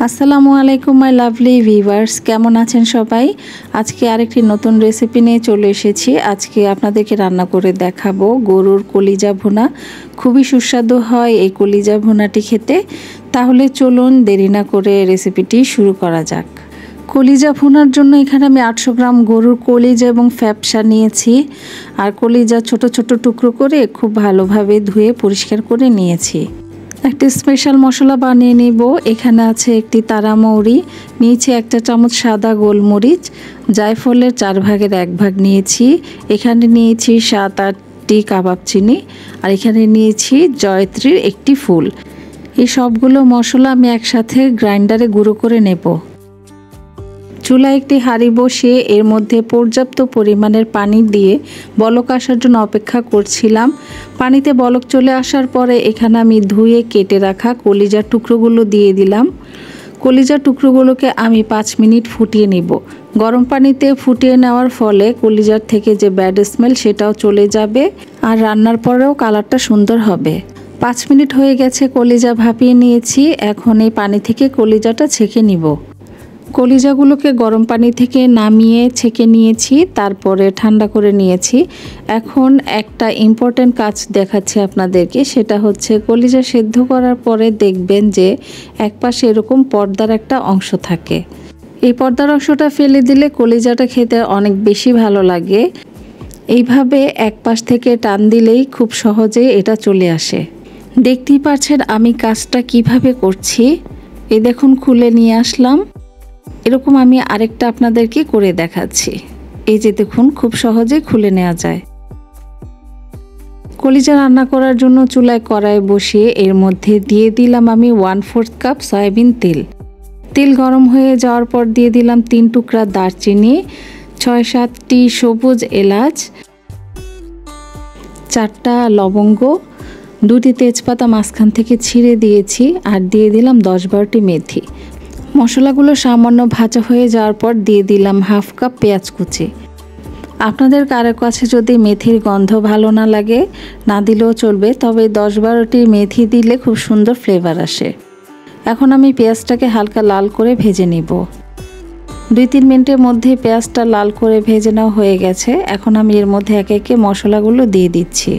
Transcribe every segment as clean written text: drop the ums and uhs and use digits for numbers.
আসসালামু আলাইকুম my lovely viewers, কেমন আছেন সবাই? আজকে আরেকটি নতুন রেসিপি নিয়ে চলে এসেছি। আজকে আপনাদেরকে রান্না করে দেখাবো গরুর কলিজা ভুনা। খুবই সুস্বাদু হয় এই কলিজা ভুনাটি খেতে। তাহলে চলুন দেরি না করে রেসিপিটি শুরু করা যাক। কলিজা ভুনার জন্য এখানে আমি 800 গ্রাম গরুর কলিজা এবং ফ্যাপসা নিয়েছি। আর কলিজা ছোট ছোট টুকরো করে খুব ভালোভাবে ধুয়ে পরিষ্কার করে নিয়েছি। একটি স্পেশাল মশলা বানিয়ে নিব। এখানে আছে একটি তারা মৌরি, নিয়েছি 1 চা চামচ সাদা গোলমরিচ, জায়ফলের 4 ভাগের 1 ভাগ নিয়েছি। এখানে নিয়েছি 7-8টি কাবাব চিনি, আর এখানে নিয়েছি জয়ত্রীর একটি ফুল। এই সবগুলো মশলা আমি একসাথে গ্রাইন্ডারে গুঁড়ো করে নেব। চুলায় একটি হাঁড়ি বসিয়ে এর মধ্যে পর্যাপ্ত পরিমাণের পানি দিয়ে বলক আসার জন্য অপেক্ষা করছিলাম। পানিতে বলক চলে আসার পরে এখানে আমি ধুয়ে কেটে রাখা কলিজার টুকরোগুলো দিয়ে দিলাম। কলিজার টুকরোগুলোকে আমি 5 মিনিট ফুটিয়ে নিব। গরম পানিতে ফুটিয়ে নেওয়ার ফলে কলিজার থেকে যে ব্যাড স্মেল সেটাও চলে যাবে, আর রান্নার পরেও কালারটা সুন্দর হবে। 5 মিনিট হয়ে গেছে, কলিজা ভাপিয়ে নিয়েছি। এখন এই পানি থেকে কলিজাটা ছেঁকে নিব। কলিজাগুলোকে গরম পানি থেকে নামিয়ে ছেঁকে নিয়েছি, তারপরে ঠান্ডা করে নিয়েছি। এখন একটা ইম্পর্ট্যান্ট কাজ দেখাচ্ছি আপনাদেরকে, সেটা হচ্ছে কলিজা সেদ্ধ করার পরে দেখবেন যে এক পাশে এরকম পর্দার একটা অংশ থাকে। এই পর্দার অংশটা ফেলে দিলে কলিজাটা খেতে অনেক বেশি ভালো লাগে। এইভাবে এক পাশ থেকে টান দিলেই খুব সহজে এটা চলে আসে। দেখতেই পাচ্ছেন আমি কাজটা কিভাবে করছি। এই দেখুন, খুলে নিয়ে আসলাম। এরকম আমি আরেকটা আপনাদেরকে করে দেখাচ্ছি। এই যে দেখুন, খুব সহজে খুলে নেওয়া যায়। কলিজা রান্না করার জন্য চুলায় কড়াই বসিয়ে এর মধ্যে দিয়ে দিলাম আমি 1/4 কাপ সয়াবিন তেল। তেল গরম হয়ে যাওয়ার পর দিয়ে দিলাম 3 টুকরা দারচিনি, 6-7টি সবুজ এলাচ, 4টা লবঙ্গ, 2টি তেজপাতা মাঝখান থেকে ছিঁড়ে দিয়েছি, আর দিয়ে দিলাম 10-12টি মেথি। মশলাগুলো সামান্য ভাজা হয়ে যাওয়ার পর দিয়ে দিলাম 1/2 কাপ পেঁয়াজ কুচি। আপনাদের কারো কাছে যদি মেথির গন্ধ ভালো না লাগে, না দিলেও চলবে, তবে 10-12টি মেথি দিলে খুব সুন্দর ফ্লেভার আসে। এখন আমি পেঁয়াজটাকে হালকা লাল করে ভেজে নিব। 2-3 মিনিটের মধ্যে পেঁয়াজটা লাল করে ভেজে নেওয়া হয়ে গেছে। এখন আমি এর মধ্যে একে একে মশলাগুলো দিয়ে দিচ্ছি।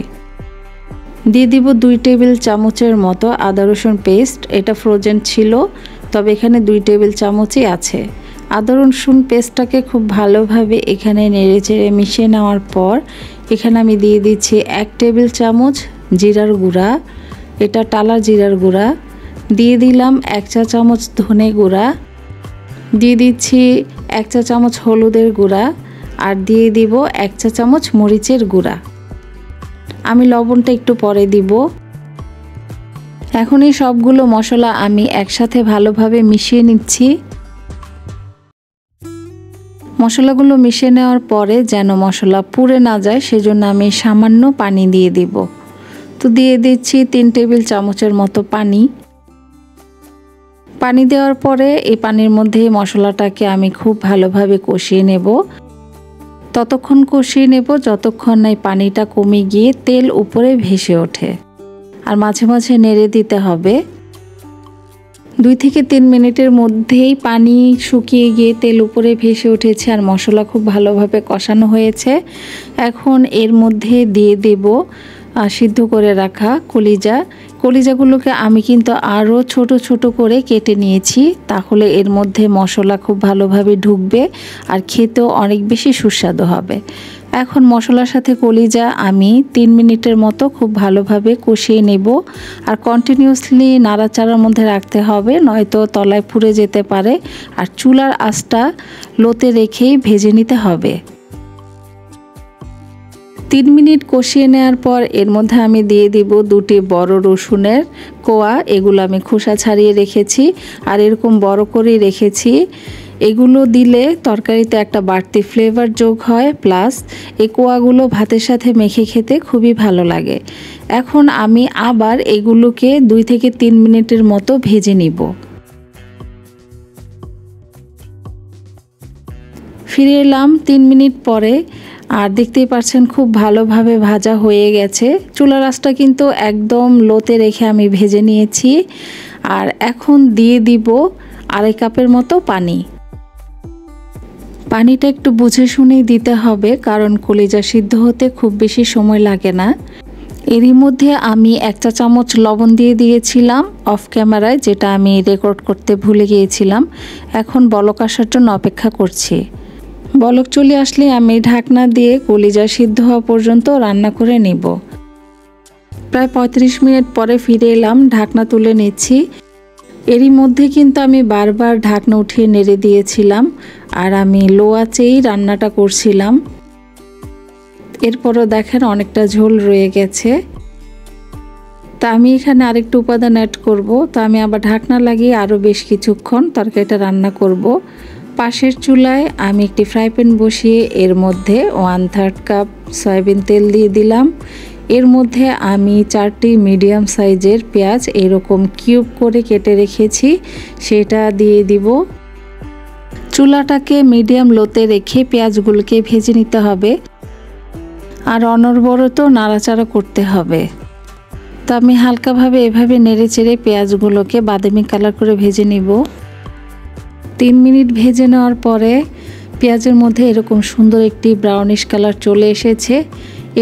দিয়ে দিব 2 টেবিল চামচের মতো আদা রসুন পেস্ট। এটা ফ্রোজেন ছিল, তবে এখানে 2 টেবিল চামচই আছে। আদা রসুন পেস্টটাকে খুব ভালোভাবে এখানে নেড়েচেড়ে মিশিয়ে নেওয়ার পর এখানে আমি দিয়ে দিচ্ছি 1 টেবিল চামচ জিরার গুঁড়া। এটা টালা জিরার গুঁড়া। দিয়ে দিলাম 1 চা চামচ ধনে গুঁড়া। দিয়ে দিচ্ছি 1 চা চামচ হলুদের গুঁড়া, আর দিয়ে দিব 1 চা চামচ মরিচের গুঁড়া। আমি লবণটা একটু পরে দিব। এখন এই সবগুলো মশলা আমি একসাথে ভালোভাবে মিশিয়ে নিচ্ছি। মশলাগুলো মিশিয়ে নেওয়ার পরে যেন মশলা পুড়ে না যায়, সেজন্য আমি সামান্য পানি দিয়ে দিব। তো দিয়ে দিচ্ছি 3 টেবিল চামচের মতো পানি। পানি দেওয়ার পরে এই পানির মধ্যে মশলাটাকে আমি খুব ভালোভাবে কষিয়ে নেব। ততক্ষণ কষিয়ে নেব যতক্ষণ না পানিটা কমে গিয়ে তেল উপরে ভেসে ওঠে, আর মাঝে মাঝে নেড়ে দিতে হবে। 2 থেকে 3 মিনিটের মধ্যেই পানি শুকিয়ে গিয়ে তেল উপরে ভেসে উঠেছে, আর মশলা খুব ভালোভাবে কষানো হয়েছে। এখন এর মধ্যে দিয়ে দেব সিদ্ধ করে রাখা কলিজাগুলোকে আমি কিন্তু আরও ছোট ছোট করে কেটে নিয়েছি, তাহলে এর মধ্যে মশলা খুব ভালোভাবে ঢুকবে আর খেতেও অনেক বেশি সুস্বাদু হবে। এখন মশলার সাথে কলিজা আমি 3 মিনিটের মতো খুব ভালোভাবে কষিয়ে নেব, আর কন্টিনিউয়াসলি নাড়াচাড়ার মধ্যে রাখতে হবে, নয়তো তলায় পুড়ে যেতে পারে। আর চুলার আঁচটা লোতে রেখেই ভেজে নিতে হবে। 3 মিনিট কষিয়ে নেওয়ার পর এর মধ্যে আমি দিয়ে দিব 2টি বড় রসুনের কোয়া। এগুলো আমি খোসা ছাড়িয়ে রেখেছি, আর এরকম বড় করেই রেখেছি। এগুলো দিলে তরকারিতে একটা বাড়তি ফ্লেভার যোগ হয়, প্লাস এই কোয়াগুলো ভাতের সাথে মেখে খেতে খুবই ভালো লাগে। এখন আমি আবার এগুলোকে 2 থেকে 3 মিনিটের মতো ভেজে নিব। ফিরে এলাম 3 মিনিট পরে, আর দেখতেই পাচ্ছেন খুব ভালোভাবে ভাজা হয়ে গেছে। চুলার আঁচটা কিন্তু একদম লোতে রেখে আমি ভেজে নিয়েছি। আর এখন দিয়ে দিব 2.5 কাপের মতো পানি। পানিটা একটু বুঝে শুনেই দিতে হবে, কারণ কলিজা সিদ্ধ হতে খুব বেশি সময় লাগে না। এরই মধ্যে আমি 1 চা চামচ লবণ দিয়ে দিয়েছিলাম অফ ক্যামেরায়, যেটা আমি রেকর্ড করতে ভুলে গিয়েছিলাম। এখন বলক আসার জন্য অপেক্ষা করছি। বলক চলে আসলে আমি ঢাকনা দিয়ে কলিজা সিদ্ধ হওয়া পর্যন্ত রান্না করে নিব। প্রায় 35 মিনিট পরে ফিরে এলাম, ঢাকনা তুলে নিচ্ছি। এরই মধ্যে কিন্তু আমি বারবার ঢাকনা উঠিয়ে নেড়ে দিয়েছিলাম, আর আমি লো আঁচেই রান্নাটা করছিলাম। এরপরও দেখেন অনেকটা ঝোল রয়ে গেছে। তা আমি এখানে আরেকটু উপাদান অ্যাড করব। তো আমি আবার ঢাকনা লাগিয়ে আরও বেশ কিছুক্ষণ তরকারিটা রান্না করব। পাশের চুলায় আমি একটি ফ্রাই প্যান বসিয়ে এর মধ্যে 1/3 কাপ সয়াবিন তেল দিয়ে দিলাম। এর মধ্যে আমি 4টি মিডিয়াম সাইজের পেঁয়াজ এরকম কিউব করে কেটে রেখেছি, সেটা দিয়ে দিব। চুলাটাকে মিডিয়াম লোতে রেখে পেঁয়াজগুলোকে ভেজে নিতে হবে, আর অনবরত নাড়াচাড়া করতে হবে। তো আমি হালকাভাবে এভাবে নেড়ে চেড়ে পেঁয়াজগুলোকে বাদামি কালার করে ভেজে নিব। 3 মিনিট ভেজে নেওয়ার পরে পেঁয়াজের মধ্যে এরকম সুন্দর একটি ব্রাউনিশ কালার চলে এসেছে।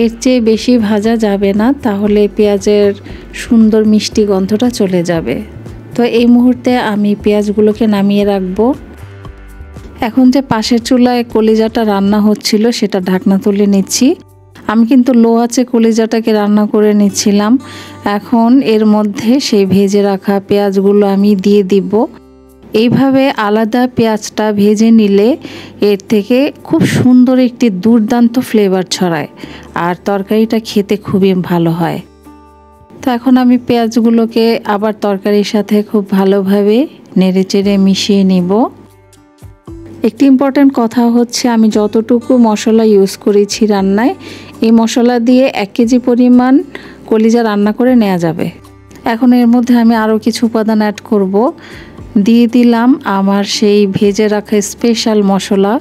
এর চেয়ে বেশি ভাজা যাবে না, তাহলে পেঁয়াজের সুন্দর মিষ্টি গন্ধটা চলে যাবে। তো এই মুহূর্তে আমি পেঁয়াজগুলোকে নামিয়ে রাখবো। এখন যে পাশের চুলায় কলিজাটা রান্না হচ্ছিল সেটা ঢাকনা তুলে নিচ্ছি। আমি কিন্তু লো আঁচে কলিজাটাকে রান্না করে নিচ্ছিলাম। এখন এর মধ্যে সেই ভেজে রাখা পেঁয়াজগুলো আমি দিয়ে দিব। এইভাবে আলাদা পেঁয়াজটা ভেজে নিলে এর থেকে খুব সুন্দর একটি দুর্দান্ত ফ্লেভার ছড়ায়, আর তরকারিটা খেতে খুবই ভালো হয়। তো এখন আমি পেঁয়াজগুলোকে আবার তরকারির সাথে খুব ভালোভাবে নেড়েচেড়ে মিশিয়ে নিব। একটি ইম্পর্ট্যান্ট কথা হচ্ছে, আমি যতটুকু মশলা ইউজ করেছি রান্নায়, এই মশলা দিয়ে 1 কেজি পরিমাণ কলিজা রান্না করে নেওয়া যাবে। এখন এর মধ্যে আমি আরও কিছু উপাদান অ্যাড করব। দিয়ে দিলাম আমার সেই ভেজে রাখা স্পেশাল মশলা।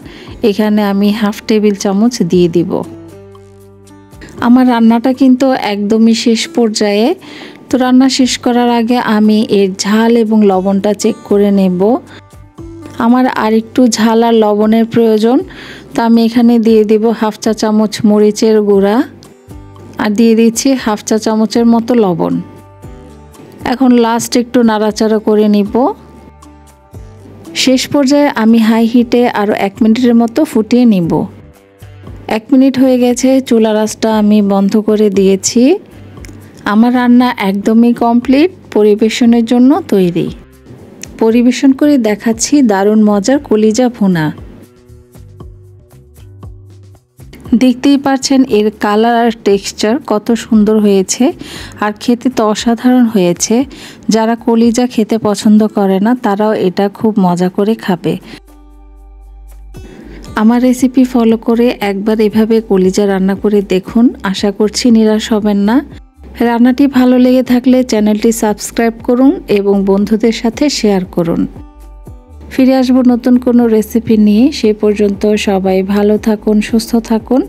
এখানে আমি 1/2 টেবিল চামচ দিয়ে দিব। আমার রান্নাটা কিন্তু একদমই শেষ পর্যায়ে। তো রান্না শেষ করার আগে আমি এর ঝাল এবং লবণটা চেক করে নেব। আমার আরেকটু ঝাল আর লবণের প্রয়োজন, তো আমি এখানে দিয়ে দিব 1/2 চা চামচ মরিচের গুঁড়া, আর দিয়ে দিচ্ছি 1/2 চা চামচের মতো লবণ। এখন লাস্ট একটু নাড়াচাড়া করে নিব। শেষ পর্যায়ে আমি হাই হিটে আরও 1 মিনিটের মতো ফুটিয়ে নিব। 1 মিনিট হয়ে গেছে, চুলার আঁচটা আমি বন্ধ করে দিয়েছি। আমার রান্না একদমই কমপ্লিট, পরিবেশনের জন্য তৈরি। পরিবেশন করে দেখাচ্ছি দারুণ মজার কলিজা ভুনা। দেখতেই পাচ্ছেন এর কালার আর টেক্সচার কত সুন্দর হয়েছে, আর খেতে তো অসাধারণ হয়েছে। যারা কলিজা খেতে পছন্দ করে না তারাও এটা খুব মজা করে খাবে। আমার রেসিপি ফলো করে একবার এভাবে কলিজা রান্না করে দেখুন, আশা করছি নিরাশ হবেন না। রান্নাটি ভালো লেগে থাকলে চ্যানেলটি সাবস্ক্রাইব করুন এবং বন্ধুদের সাথে শেয়ার করুন। ফিরে আসবো নতুন কোনো রেসিপি নিয়ে। সে পর্যন্ত সবাই ভালো থাকুন, সুস্থ থাকুন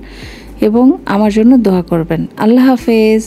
এবং আমার জন্য দোয়া করবেন। আল্লাহ হাফেজ।